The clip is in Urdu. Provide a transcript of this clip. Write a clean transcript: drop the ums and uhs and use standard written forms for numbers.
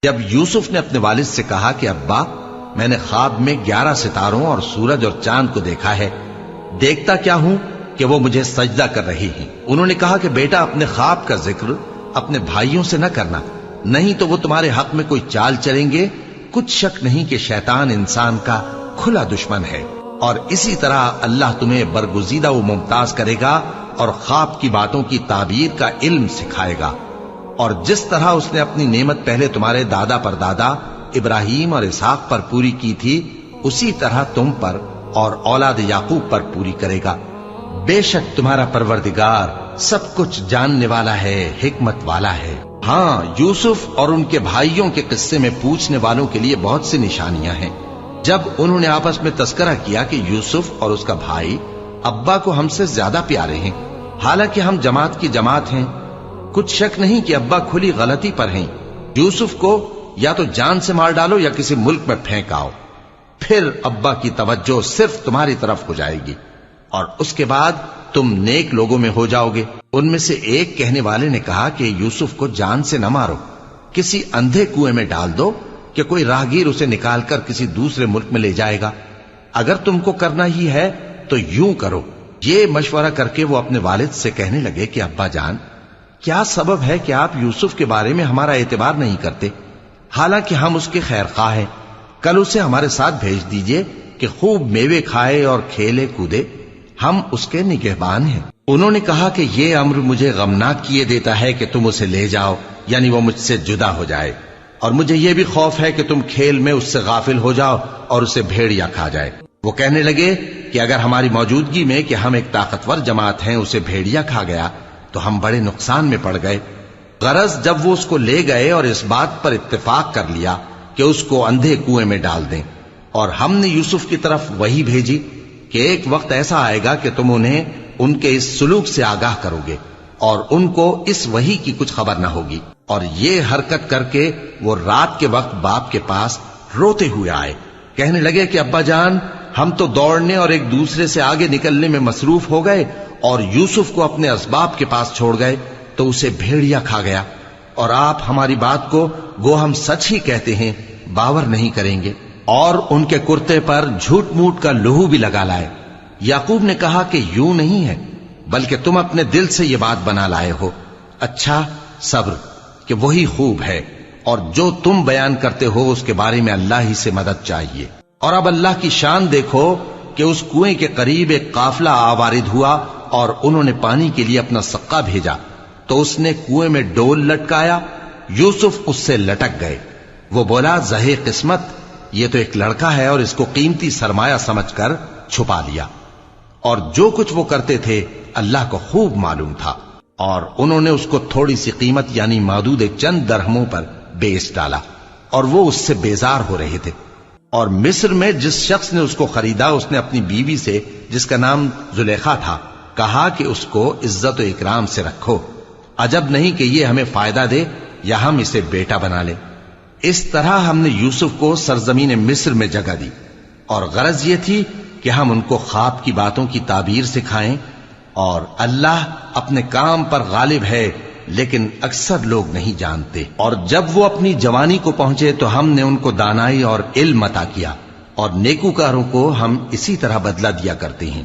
جب یوسف نے اپنے والد سے کہا کہ ابا میں نے خواب میں 11 ستاروں اور سورج اور چاند کو دیکھا ہے، دیکھتا کیا ہوں کہ وہ مجھے سجدہ کر رہی ہیں۔ انہوں نے کہا کہ بیٹا اپنے خواب کا ذکر اپنے بھائیوں سے نہ کرنا، نہیں تو وہ تمہارے حق میں کوئی چال چلیں گے۔ کچھ شک نہیں کہ شیطان انسان کا کھلا دشمن ہے، اور اسی طرح اللہ تمہیں برگزیدہ و ممتاز کرے گا اور خواب کی باتوں کی تعبیر کا علم سکھائے گا، اور جس طرح اس نے اپنی نعمت پہلے تمہارے دادا پر دادا ابراہیم اور اسحاق پر پوری کی تھی، اسی طرح تم پر اور اولاد یعقوب پر پوری کرے گا۔ بے شک تمہارا پروردگار سب کچھ جاننے والا ہے، حکمت والا ہے۔ ہاں، یوسف اور ان کے بھائیوں کے قصے میں پوچھنے والوں کے لیے بہت سی نشانیاں ہیں۔ جب انہوں نے آپس میں تذکرہ کیا کہ یوسف اور اس کا بھائی ابا کو ہم سے زیادہ پیارے ہیں، حالانکہ ہم جماعت کی جماعت ہیں، کچھ شک نہیں کہ ابا کھلی غلطی پر ہیں۔ یوسف کو یا تو جان سے مار ڈالو یا کسی ملک میں پھینک آؤ، پھر ابا کی توجہ صرف تمہاری طرف ہو جائے گی، اور اس کے بعد تم نیک لوگوں میں ہو جاؤ گے۔ ان میں سے ایک کہنے والے نے کہا کہ یوسف کو جان سے نہ مارو، کسی اندھے کنویں میں ڈال دو کہ کوئی راہگیر اسے نکال کر کسی دوسرے ملک میں لے جائے گا۔ اگر تم کو کرنا ہی ہے تو یوں کرو۔ یہ مشورہ کر کے وہ اپنے والد سے کہنے لگے کہ ابا جان، کیا سبب ہے کہ آپ یوسف کے بارے میں ہمارا اعتبار نہیں کرتے، حالانکہ ہم اس کے خیر خواہ ہیں؟ کل اسے ہمارے ساتھ بھیج دیجئے کہ خوب میوے کھائے اور کھیلے کودے، ہم اس کے نگہبان ہیں۔ انہوں نے کہا کہ یہ امر مجھے غمناک کیے دیتا ہے کہ تم اسے لے جاؤ، یعنی وہ مجھ سے جدا ہو جائے، اور مجھے یہ بھی خوف ہے کہ تم کھیل میں اس سے غافل ہو جاؤ اور اسے بھیڑیا کھا جائے۔ وہ کہنے لگے کہ اگر ہماری موجودگی میں کہ ہم ایک طاقتور جماعت ہیں اسے بھیڑیا کھا گیا تو ہم بڑے نقصان میں پڑ گئے۔ غرض جب وہ اس کو لے گئے اور اس بات پر اتفاق کر لیا کہ اس کو اندھے کنویں میں ڈال دیں، اور ہم نے یوسف کی طرف وحی بھیجی کہ ایک وقت ایسا آئے گا کہ تم انہیں ان کے اس سلوک سے آگاہ کرو گے، اور ان کو اس وحی کی کچھ خبر نہ ہوگی۔ اور یہ حرکت کر کے وہ رات کے وقت باپ کے پاس روتے ہوئے آئے، کہنے لگے کہ ابا جان، ہم تو دوڑنے اور ایک دوسرے سے آگے نکلنے میں مصروف ہو گئے اور یوسف کو اپنے اسباب کے پاس چھوڑ گئے تو اسے بھیڑیا کھا گیا، اور آپ ہماری بات کو گو ہم سچ ہی کہتے ہیں باور نہیں کریں گے۔ اور ان کے کرتے پر جھوٹ موٹ کا لہو بھی لگا لائے۔ یعقوب نے کہا کہ یوں نہیں ہے، بلکہ تم اپنے دل سے یہ بات بنا لائے ہو۔ اچھا، صبر کہ وہی خوب ہے، اور جو تم بیان کرتے ہو اس کے بارے میں اللہ ہی سے مدد چاہیے۔ اور اب اللہ کی شان دیکھو کہ اس کنویں کے قریب ایک قافلہ آوارد ہوا اور انہوں نے پانی کے لیے اپنا سقا بھیجا، تو اس نے کنویں میں ڈول لٹکایا، یوسف اس سے لٹک گئے۔ وہ بولا، زہے قسمت، یہ تو ایک لڑکا ہے، اور اس کو قیمتی سرمایہ سمجھ کر چھپا لیا۔ اور جو کچھ وہ کرتے تھے اللہ کو خوب معلوم تھا، اور انہوں نے اس کو تھوڑی سی قیمت یعنی محدود چند درہموں پر بیچ ڈالا، اور وہ اس سے بیزار ہو رہے تھے۔ اور مصر میں جس شخص نے اس کو خریدا اس نے اپنی بیوی سے، جس کا نام زلیخا تھا، کہا کہ اس کو عزت و اکرام سے رکھو، عجب نہیں کہ یہ ہمیں فائدہ دے یا ہم اسے بیٹا بنا لیں۔ اس طرح ہم نے یوسف کو سرزمین مصر میں جگہ دی، اور غرض یہ تھی کہ ہم ان کو خواب کی باتوں کی تعبیر سکھائیں، اور اللہ اپنے کام پر غالب ہے لیکن اکثر لوگ نہیں جانتے۔ اور جب وہ اپنی جوانی کو پہنچے تو ہم نے ان کو دانائی اور علم عطا کیا، اور نیکوکاروں کو ہم اسی طرح بدلہ دیا کرتے ہیں۔